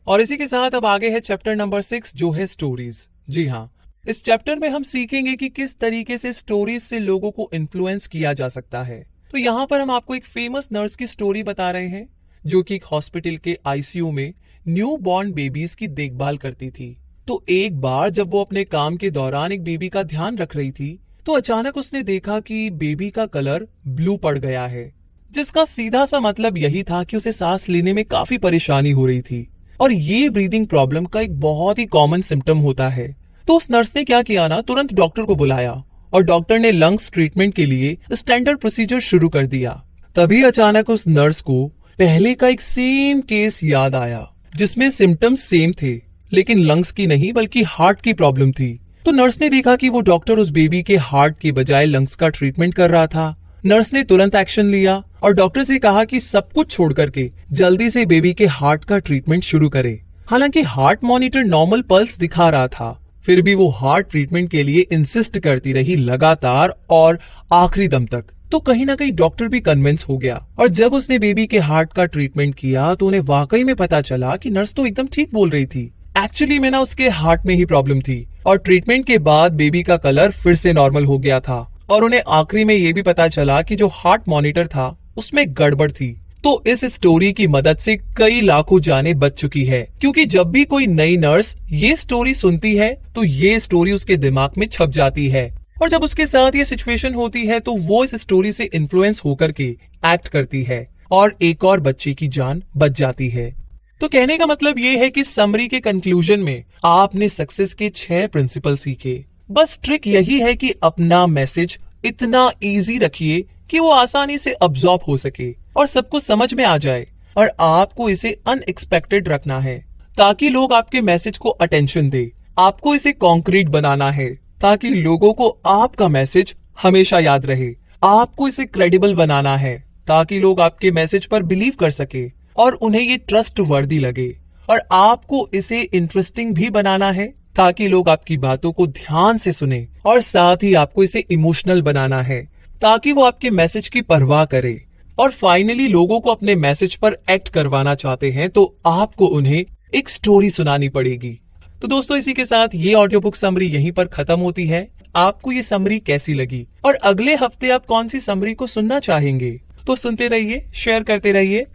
और इसी के साथ अब आगे है चैप्टर नंबर 6 जो है स्टोरीज। जी हाँ, इस चैप्टर में हम सीखेंगे कि किस तरीके से स्टोरीज से लोगों को इन्फ्लुएंस किया जा सकता है। तो यहाँ पर हम आपको एक फेमस नर्स की स्टोरी बता रहे हैं जो कि एक हॉस्पिटल के आईसीयू में न्यू बॉर्न बेबीज की देखभाल करती थी। तो एक बार जब वो अपने काम के दौरान एक बेबी का ध्यान रख रही थी तो अचानक उसने देखा कि बेबी का कलर ब्लू पड़ गया है, जिसका सीधा सा मतलब यही था कि उसे सांस लेने में काफी परेशानी हो रही थी और ये ब्रीदिंग प्रॉब्लम का एक बहुत ही कॉमन सिम्टम होता है। तो उस नर्स ने क्या किया ना, तुरंत डॉक्टर को बुलाया और डॉक्टर ने लंग्स ट्रीटमेंट के लिए स्टैंडर्ड प्रोसीजर शुरू कर दिया। तभी अचानक उस नर्स को पहले का एक सेम केस याद आया जिसमें सिम्टम्स सेम थे लेकिन लंग्स की नहीं बल्कि हार्ट की प्रॉब्लम थी। तो नर्स ने देखा कि वो डॉक्टर उस बेबी के हार्ट के बजाय लंग्स का ट्रीटमेंट कर रहा था। नर्स ने तुरंत एक्शन लिया और डॉक्टर से कहा कि सब कुछ छोड़ करके जल्दी से बेबी के हार्ट का ट्रीटमेंट शुरू करे। हालांकि हार्ट मॉनिटर नॉर्मल पल्स दिखा रहा था, फिर भी वो हार्ट ट्रीटमेंट के लिए इंसिस्ट करती रही लगातार और आखिरी दम तक। तो कहीं ना कहीं डॉक्टर भी कन्विंस हो गया और जब उसने बेबी के हार्ट का ट्रीटमेंट किया तो उन्हें वाकई में पता चला कि नर्स तो एकदम ठीक बोल रही थी। एक्चुअली में ना उसके हार्ट में ही प्रॉब्लम थी और ट्रीटमेंट के बाद बेबी का कलर फिर से नॉर्मल हो गया था। और उन्हें आखिरी में ये भी पता चला कि जो हार्ट मॉनिटर था उसमें गड़बड़ थी। तो इस स्टोरी की मदद से कई लाखों जानें बच चुकी है, क्योंकि जब भी कोई नई नर्स ये स्टोरी सुनती है तो ये स्टोरी उसके दिमाग में छप जाती है और जब उसके साथ ये सिचुएशन होती है तो वो इस स्टोरी से इन्फ्लुएंस होकर के एक्ट करती है और एक और बच्चे की जान बच जाती है। तो कहने का मतलब ये है कि समरी के कंक्लूजन में आपने सक्सेस के 6 प्रिंसिपल सीखे। बस ट्रिक यही है कि अपना मैसेज इतना इजी रखिए कि वो आसानी से अब्सॉर्ब हो सके और सबको समझ में आ जाए, और आपको इसे अनएक्सपेक्टेड रखना है ताकि लोग आपके मैसेज को अटेंशन दे। आपको इसे कॉन्क्रीट बनाना है ताकि लोगों को आपका मैसेज हमेशा याद रहे। आपको इसे क्रेडिबल बनाना है ताकि लोग आपके मैसेज पर बिलीव कर सके और उन्हें ये ट्रस्ट वर्दी लगे, और आपको इसे इंटरेस्टिंग भी बनाना है ताकि लोग आपकी बातों को ध्यान से सुने, और साथ ही आपको इसे इमोशनल बनाना है ताकि वो आपके मैसेज की परवाह करे। और फाइनली लोगों को अपने मैसेज पर एक्ट करवाना चाहते हैं तो आपको उन्हें एक स्टोरी सुनानी पड़ेगी। तो दोस्तों, इसी के साथ ये ऑडियो बुक समरी यहीं पर खत्म होती है। आपको ये समरी कैसी लगी और अगले हफ्ते आप कौन सी समरी को सुनना चाहेंगे? तो सुनते रहिए, शेयर करते रहिए